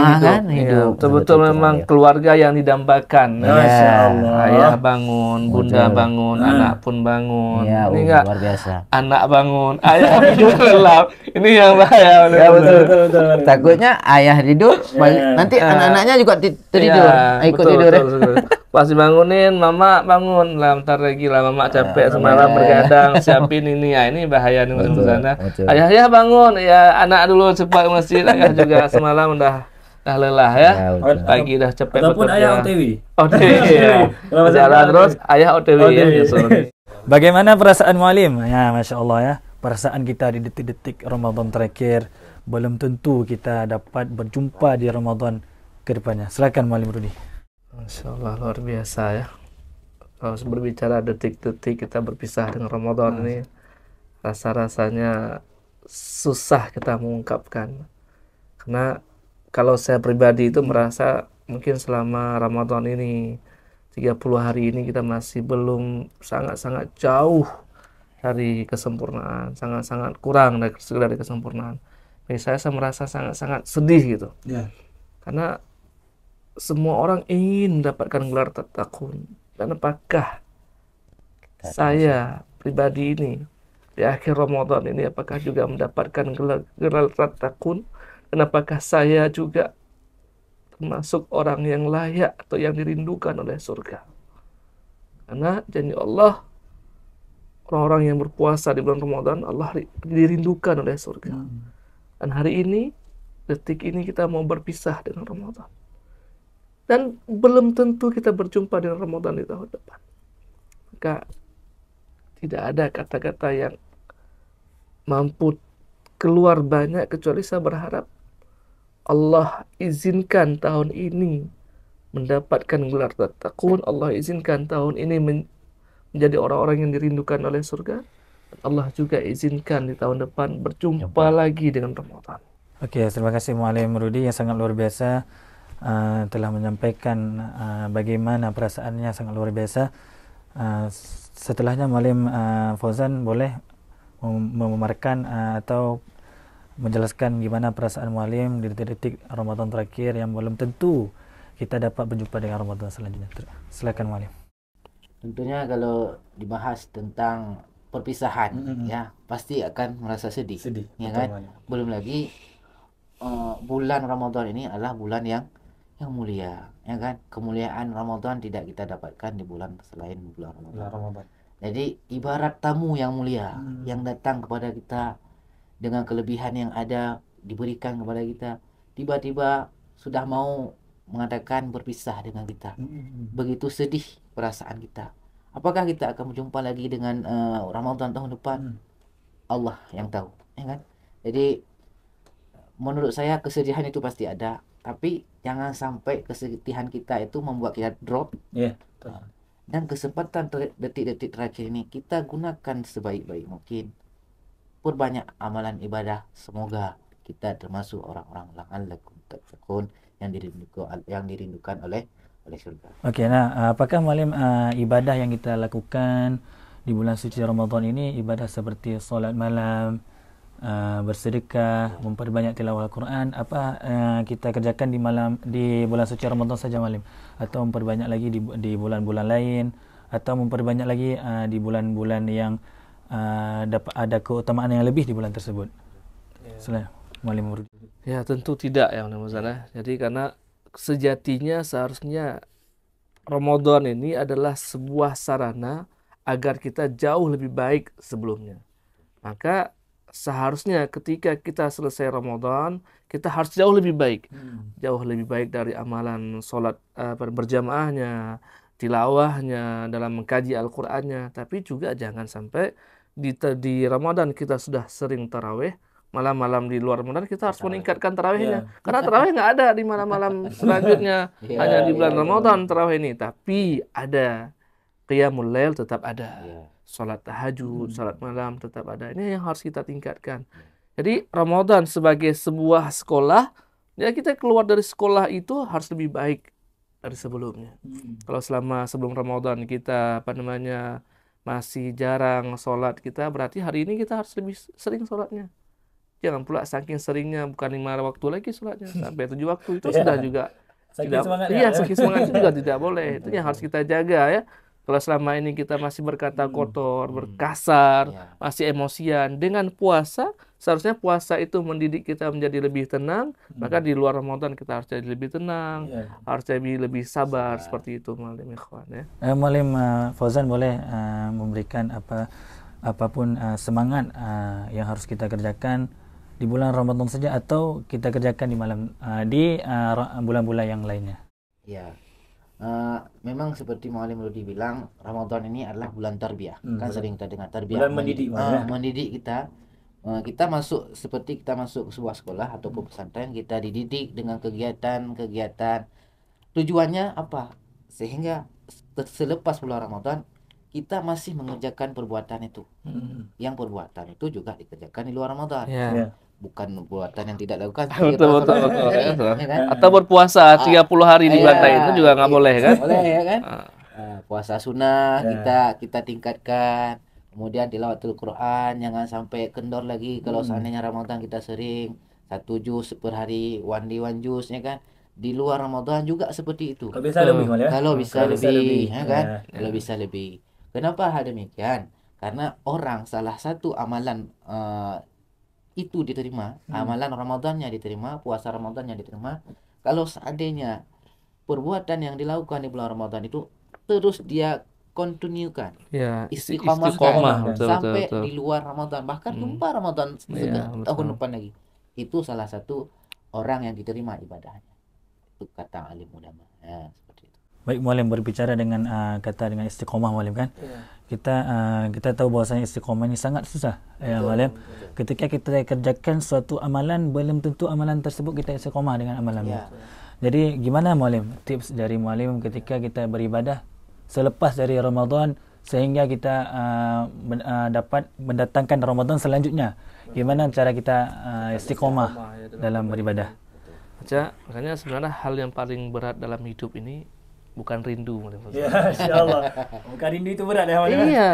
[SPEAKER 3] Betul-betul memang keluarga yang didambakan. Ayah bangun, bunda bangun, anak pun bangun. Ini enggak
[SPEAKER 1] luar biasa.
[SPEAKER 3] Anak bangun, ayah tidur lelap. Ini yang bahaya.
[SPEAKER 2] Betul.
[SPEAKER 1] Takutnya ayah tidur, nanti anak-anaknya juga tidur, ikut
[SPEAKER 3] betul,
[SPEAKER 1] tidur.
[SPEAKER 3] betul. Pas dibangunin, mama bangun lah, bentar lagi lah, mama capek semalam bergadang siapin ini, ya ini bahaya nih untuk sana.
[SPEAKER 1] betul.
[SPEAKER 3] Ayah bangun, ya anak dulu cepat ke masjid, ayah juga semalam udah lelah ya,
[SPEAKER 1] betul.
[SPEAKER 3] pagi dah capek
[SPEAKER 2] Ataupun
[SPEAKER 3] bekerja.
[SPEAKER 2] ayah OTW.
[SPEAKER 3] ya. Jalan terus, ayah OTW ya.
[SPEAKER 2] Bagaimana perasaan mualim? Ya, Masya Allah ya. Perasaan kita di detik-detik Ramadan terakhir. Belum tentu kita dapat berjumpa di Ramadan ke depannya. Silakan Mualim Rudi.
[SPEAKER 3] Masya Allah, luar biasa ya. Kalau berbicara detik-detik kita berpisah dengan Ramadan ini, rasa-rasanya susah kita mengungkapkan. Karena kalau saya pribadi itu merasa mungkin selama Ramadan ini 30 hari ini kita masih belum sangat-sangat jauh dari kesempurnaan, sangat-sangat kurang dari kesempurnaan. Bagi saya merasa sangat-sangat sedih gitu. Karena semua orang ingin mendapatkan gelar tatakun. Dan apakah saya pribadi ini di akhir Ramadan ini apakah juga mendapatkan gelar tatakun? Dan apakah saya juga termasuk orang yang layak atau yang dirindukan oleh surga? Karena janji Allah, orang-orang yang berpuasa di bulan Ramadan, Allah dirindukan oleh surga. Dan hari ini, detik ini kita mau berpisah dengan Ramadan. Dan belum tentu kita berjumpa dengan Ramadan di tahun depan. Maka tidak ada kata-kata yang mampu keluar banyak kecuali saya berharap Allah izinkan tahun ini mendapatkan gelar tatakun. Allah izinkan tahun ini menjadi orang-orang yang dirindukan oleh surga. Allah juga izinkan di tahun depan berjumpa lagi dengan Ramadan.
[SPEAKER 2] Oke, terima kasih Mualim Rudi yang sangat luar biasa. Telah menyampaikan bagaimana perasaannya sangat luar biasa. Setelahnya Mualim Fauzan boleh memamerkan atau menjelaskan gimana perasaan Mualim di detik-detik Ramadan terakhir yang belum tentu kita dapat berjumpa dengan Ramadan selanjutnya. Silakan Mualim.
[SPEAKER 4] Tentunya kalau dibahas tentang perpisahan, ya pasti akan merasa sedih, ya kan? Belum lagi bulan Ramadan ini adalah bulan yang mulia, ya kan? Kemuliaan Ramadan tidak kita dapatkan di bulan selain bulan Ramadan. Jadi ibarat tamu yang mulia yang datang kepada kita dengan kelebihan yang ada diberikan kepada kita, tiba-tiba sudah mau mengatakan berpisah dengan kita. Begitu sedih perasaan kita. Apakah kita akan berjumpa lagi dengan Ramadan tahun depan? Allah yang tahu, ya kan? Jadi menurut saya kesedihan itu pasti ada, tapi jangan sampai kesedihan kita itu membuat kita drop. Dan kesempatan detik-detik terakhir ini kita gunakan sebaik-baik mungkin. Perbanyak amalan ibadah, semoga kita termasuk orang-orang la'allakum tattaqun yang dirindukan oleh surga.
[SPEAKER 2] Oke, nah apakah Mualim ibadah yang kita lakukan di bulan suci Ramadan ini ibadah seperti solat malam, bersedekah, memperbanyak tilawah Al-Quran, apa kita kerjakan di bulan suci Ramadan saja Mualim, atau memperbanyak lagi di bulan-bulan lain, atau memperbanyak lagi di bulan-bulan yang dapat ada keutamaan yang lebih di bulan tersebut? Selain Mualim Rudi.
[SPEAKER 3] Ya tentu tidak ya Muhammad. Jadi karena sejatinya seharusnya Ramadan ini adalah sebuah sarana agar kita jauh lebih baik sebelumnya. Maka seharusnya ketika kita selesai Ramadan, kita harus jauh lebih baik. Jauh lebih baik dari amalan sholat berjamaahnya, tilawahnya, dalam mengkaji Al-Qur'annya. Tapi juga jangan sampai di Ramadan kita sudah sering tarawih, malam-malam di luar Ramadan kita harus meningkatkan tarawihnya. Karena tarawih nggak ada di malam-malam selanjutnya. Hanya di bulan Ramadan tarawih ini. Tapi ada qiyamul lail, tetap ada. Salat tahajud, salat malam tetap ada. Ini yang harus kita tingkatkan. Jadi Ramadan sebagai sebuah sekolah, ya kita keluar dari sekolah itu harus lebih baik dari sebelumnya. Kalau sebelum Ramadan kita masih jarang sholat kita, berarti hari ini kita harus lebih sering sholatnya. Jangan pula saking seringnya bukan 5 waktu lagi sholatnya, sampai 7 waktu itu sudah juga saking semangat itu juga tidak boleh. Itu yang harus kita jaga ya. Kalau selama ini kita masih berkata kotor, berkasar, masih emosian, dengan puasa seharusnya puasa itu mendidik kita menjadi lebih tenang, maka di luar Ramadan kita harus jadi lebih tenang, harus jadi lebih sabar, seperti itu Malim ikhwan ya.
[SPEAKER 2] Malim Fauzan boleh memberikan apapun semangat yang harus kita kerjakan di bulan Ramadan saja atau kita kerjakan di bulan-bulan yang lainnya.
[SPEAKER 4] Ya. Memang seperti Muallim Rudi bilang, Ramadan ini adalah bulan tarbiyah. Kan sering kita dengar tarbiyah.
[SPEAKER 2] Bulan mendidik,
[SPEAKER 4] mendidik kita. Kita masuk seperti kita masuk ke sebuah sekolah ataupun pesantren, kita dididik dengan kegiatan-kegiatan. Tujuannya apa? Sehingga selepas bulan Ramadan kita masih mengerjakan perbuatan itu. Yang perbuatan itu juga dikerjakan di luar Ramadan. Bukan perbuatan yang tidak dilakukan.
[SPEAKER 3] Betul.
[SPEAKER 4] Ya kan?
[SPEAKER 3] Atau berpuasa 30 hari di bulan lain itu juga nggak boleh kan?
[SPEAKER 4] Boleh ya kan? Puasa sunnah kita tingkatkan. Kemudian tilawatul Quran, jangan sampai kendor lagi. Kalau seandainya Ramadan kita sering 1 juz per hari, one juz ya kan. Di luar Ramadan juga seperti itu.
[SPEAKER 2] Kalau bisa lebih ya?
[SPEAKER 4] Kalau bisa lebih, ya kan? Kalau bisa lebih. Kenapa hal demikian? Karena salah satu amalan itu diterima, amalan Ramadannya diterima, puasa Ramadannya diterima, kalau seandainya perbuatan yang dilakukan di bulan Ramadan itu terus dia kontinukan, istiqomah sampai di luar Ramadan, bahkan jumpa Ramadan tahun depan lagi, itu salah satu orang yang diterima ibadahnya. Itu kata alim ulama. Seperti itu.
[SPEAKER 2] Baik Muallim, berbicara dengan dengan istiqomah Muallim kan, kita tahu bahwasanya istiqomah ini sangat susah ya Muallim. Ketika kita kerjakan suatu amalan, belum tentu amalan tersebut kita istiqomah dengan amalannya. Jadi gimana Muallim, tips dari Muallim ketika kita beribadah selepas dari Ramadan sehingga kita dapat mendatangkan Ramadan selanjutnya? Gimana cara kita istiqomah dalam beribadah?
[SPEAKER 3] Makanya sebenarnya hal yang paling berat dalam hidup ini bukan rindu.
[SPEAKER 2] Ya, insyaallah. Bukan rindu itu berat ya, Muallim.
[SPEAKER 3] Iya,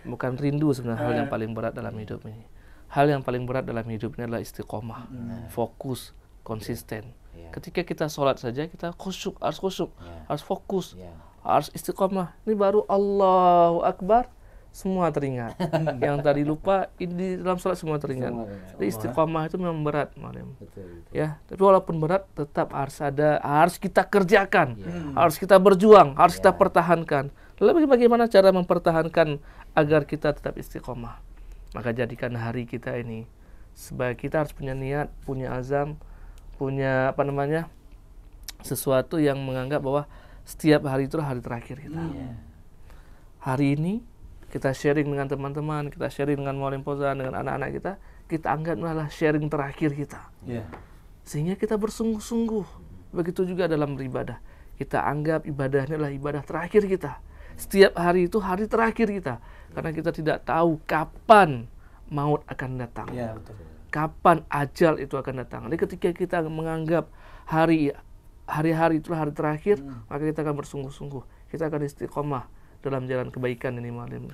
[SPEAKER 3] bukan rindu sebenarnya hal yang paling berat dalam hidup ini. Hal yang paling berat dalam hidup ini adalah istiqomah, fokus, konsisten. Ketika kita sholat saja kita harus khusyuk, harus fokus, harus istiqomah. Ini baru Allahu Akbar semua teringat. Yang tadi lupa di dalam sholat semua teringat. Jadi istiqomah itu memang berat, Muallim. Ya, tapi walaupun berat tetap harus kita kerjakan, harus kita berjuang, harus kita pertahankan. Lalu bagaimana cara mempertahankan agar kita tetap istiqomah? Maka jadikan hari kita ini sebagai kita harus punya niat, punya azam, punya sesuatu yang menganggap bahwa setiap hari itu hari terakhir kita. Hari ini kita sharing dengan teman-teman, kita sharing dengan Muallim Fauzan, dengan anak-anak kita anggap adalah sharing terakhir kita. Sehingga kita bersungguh-sungguh. Begitu juga dalam beribadah. Kita anggap ibadahnya adalah ibadah terakhir kita. Setiap hari itu hari terakhir kita. Karena kita tidak tahu kapan maut akan datang. Kapan ajal itu akan datang. Jadi ketika kita menganggap hari-hari itu hari terakhir, maka kita akan bersungguh-sungguh. Kita akan istiqomah dalam jalan kebaikan ini Muallim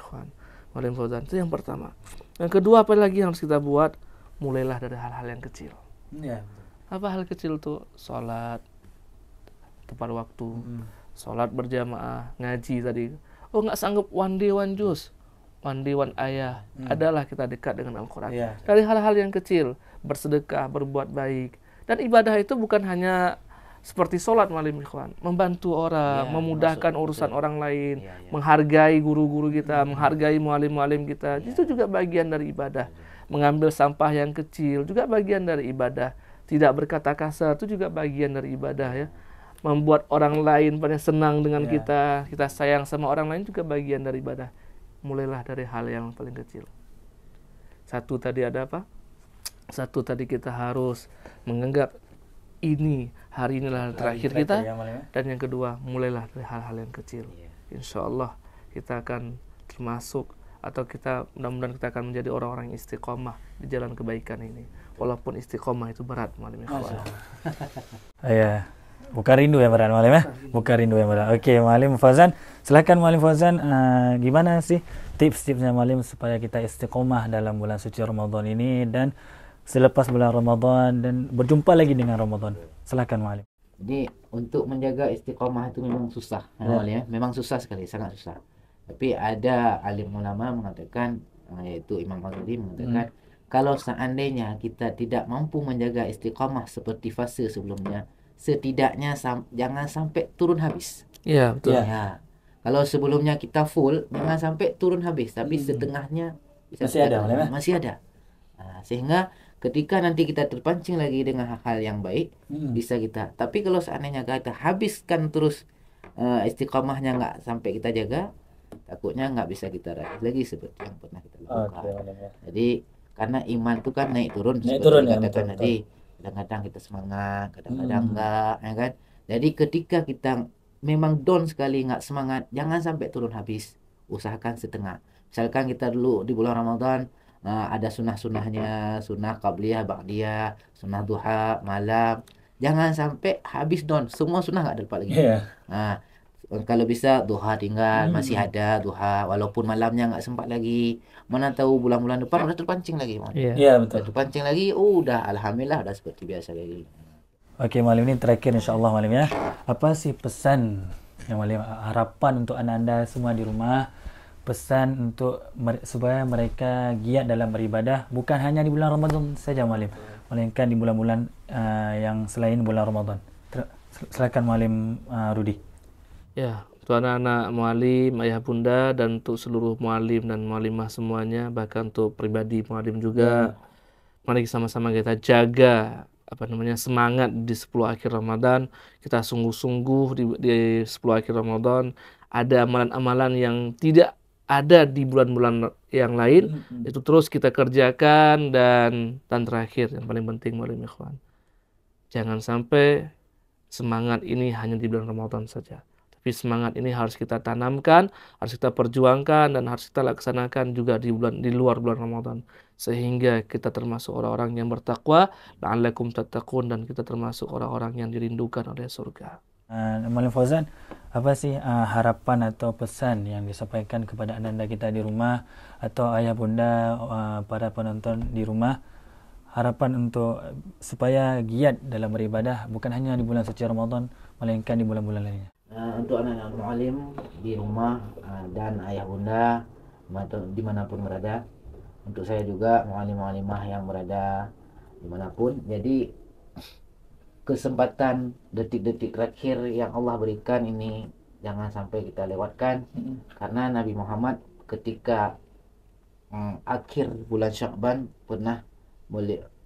[SPEAKER 3] Fauzan. Itu yang pertama. Yang kedua, apa lagi yang harus kita buat? Mulailah dari hal-hal yang kecil. Apa hal kecil tuh? Sholat tepat waktu, sholat berjamaah, ngaji tadi. Oh, nggak sanggup one day one juz, one day one ayah. Adalah kita dekat dengan Al-Quran. Dari hal-hal yang kecil, bersedekah, berbuat baik. Dan ibadah itu bukan hanya seperti sholat Muallim ikhwan, membantu orang, memudahkan urusan orang lain, menghargai guru-guru kita, menghargai muallim-muallim kita, itu juga bagian dari ibadah. Mengambil sampah yang kecil juga bagian dari ibadah. Tidak berkata kasar itu juga bagian dari ibadah ya. Membuat orang lain pada senang dengan kita sayang sama orang lain juga bagian dari ibadah. Mulailah dari hal yang paling kecil. Satu tadi ada apa? Satu tadi kita harus menganggap hari inilah terakhir kita, dan yang kedua mulailah dari hal-hal yang kecil. Insya Allah kita akan termasuk atau mudah-mudahan kita akan menjadi orang-orang yang istiqomah di jalan kebaikan ini. Walaupun istiqomah itu berat Muallim ikhwan.
[SPEAKER 2] Bukan rindu yang berat Muallim ya. Bukan rindu yang berat. Oke, Muallim Fauzan, silakan Muallim Fauzan, gimana sih tips-tipsnya Muallim supaya kita istiqomah dalam bulan suci Ramadan ini dan selepas bulan Ramadan dan berjumpa lagi dengan Ramadan. Silakan Muallim.
[SPEAKER 4] Jadi untuk menjaga istiqomah itu memang susah, ya. Memang susah sekali, sangat susah. Tapi ada alim ulama mengatakan, yaitu Imam Ghazali mengatakan, kalau seandainya kita tidak mampu menjaga istiqamah seperti fase sebelumnya, setidaknya jangan sampai turun habis.
[SPEAKER 3] Iya, betul.
[SPEAKER 4] Ya. Kalau sebelumnya kita full, jangan sampai turun habis, tapi setengahnya masih ada. Nah, sehingga ketika nanti kita terpancing lagi dengan hal-hal yang baik, bisa kita. Tapi kalau seandainya kita habiskan terus istiqamahnya nggak sampai kita jaga, takutnya nggak bisa kita raih lagi seperti yang pernah kita lakukan. Jadi karena iman itu kan naik turun seperti dikatakan tadi. Kadang-kadang kita semangat, kadang-kadang enggak, ya kan? Jadi ketika kita memang down sekali, nggak semangat, jangan sampai turun habis. Usahakan setengah. Misalkan kita dulu di bulan Ramadan ada sunnah-sunnahnya, sunnah qabliyah, ba'diyah, sunnah duha, malam. Jangan sampai habis down. Semua sunnah nggak dapat lagi. Nah, kalau bisa duha tinggal, masih ada duha, walaupun malamnya nggak sempat lagi. Mana tahu bulan-bulan depan udah terpancing lagi.
[SPEAKER 2] Iya, betul.
[SPEAKER 4] Udah terpancing lagi, udah alhamdulillah udah seperti biasa lagi.
[SPEAKER 2] Oke, Malim, ini terakhir insyaallah Malim ya. Apa sih pesan yang Malim, harapan untuk anda semua di rumah, pesan untuk supaya mereka giat dalam beribadah, bukan hanya di bulan Ramadan saja Malim, melainkan di bulan-bulan yang selain bulan Ramadan. Silakan Malim Rudi.
[SPEAKER 3] Ya, untuk anak-anak mualim, ayah bunda, dan untuk seluruh mualim dan mualimah semuanya, bahkan untuk pribadi mualim juga, mari sama-sama kita jaga semangat di 10 akhir Ramadan. Kita sungguh-sungguh di 10 akhir Ramadan. Ada amalan-amalan yang tidak ada di bulan-bulan yang lain, itu terus kita kerjakan. Dan terakhir yang paling penting mualim ikhwan, jangan sampai semangat ini hanya di bulan Ramadan saja. Tapi semangat ini harus kita tanamkan, harus kita perjuangkan, dan harus kita laksanakan juga di luar bulan Ramadan, sehingga kita termasuk orang-orang yang bertakwa, la'allakum tattaqun, dan kita termasuk orang-orang yang dirindukan oleh surga.
[SPEAKER 2] Malim Fauzan, apa sih harapan atau pesan yang disampaikan kepada anda kita di rumah atau ayah bunda para penonton di rumah, harapan untuk supaya giat dalam beribadah bukan hanya di bulan suci Ramadan melainkan di bulan-bulan lainnya?
[SPEAKER 4] Untuk anak-anak mu'alim di rumah dan ayah bunda dimanapun berada, untuk saya juga mu'alim-mu'alimah yang berada dimanapun, jadi kesempatan detik-detik terakhir yang Allah berikan ini jangan sampai kita lewatkan. Karena Nabi Muhammad ketika akhir bulan Sya'ban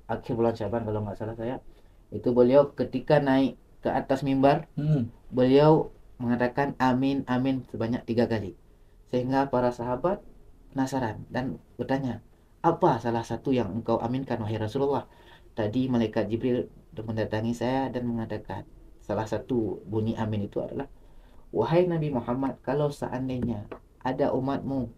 [SPEAKER 4] akhir bulan Sya'ban kalau nggak salah saya, itu beliau ketika naik ke atas mimbar, beliau mengatakan amin amin sebanyak 3 kali, sehingga para sahabat penasaran dan bertanya, apa salah satu yang engkau aminkan wahai Rasulullah? Tadi malaikat Jibril mendatangi saya dan mengatakan salah satu bunyi amin itu adalah, wahai Nabi Muhammad, kalau seandainya ada umatmu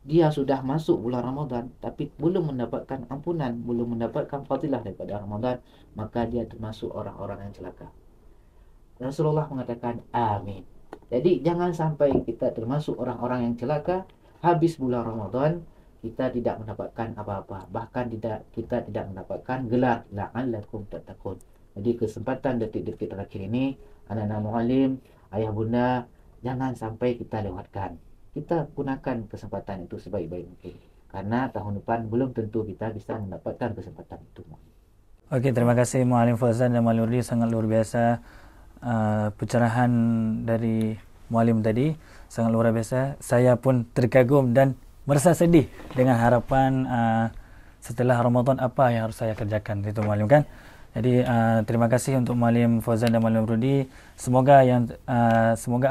[SPEAKER 4] dia sudah masuk bulan Ramadan tapi belum mendapatkan ampunan, belum mendapatkan fadilah daripada Ramadan, maka dia termasuk orang-orang yang celaka. Rasulullah mengatakan amin. Jadi jangan sampai kita termasuk orang-orang yang celaka, habis bulan Ramadan kita tidak mendapatkan apa-apa, bahkan kita tidak mendapatkan gelar la'allakum tattaqun. Jadi kesempatan detik-detik terakhir ini, anak-anak mu'alim, ayah bunda, jangan sampai kita lewatkan. Kita gunakan kesempatan itu sebaik-baik mungkin, karena tahun depan belum tentu kita bisa mendapatkan kesempatan itu.
[SPEAKER 2] Oke, terima kasih Mu'alim Fauzan dan Mu'alim Rudi, sangat luar biasa pencerahan dari Mu'alim tadi, sangat luar biasa. Saya pun terkagum dan merasa sedih dengan harapan setelah Ramadan apa yang harus saya kerjakan, itu Mu'alim kan. Jadi terima kasih untuk Mu'alim Fauzan dan Mu'alim Rudi. Semoga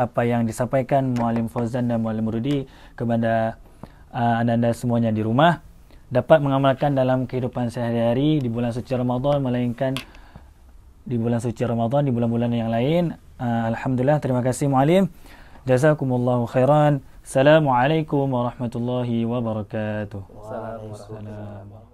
[SPEAKER 2] apa yang disampaikan Mu'alim Fauzan dan Mu'alim Rudi kepada anda semuanya di rumah dapat mengamalkan dalam kehidupan sehari-hari di bulan suci Ramadan, melainkan di bulan suci Ramadan, di bulan-bulan yang lain. Alhamdulillah, terima kasih Mu'alim. Jazakumullahu khairan. Assalamualaikum warahmatullahi wabarakatuh.
[SPEAKER 3] Waalaikumsalam.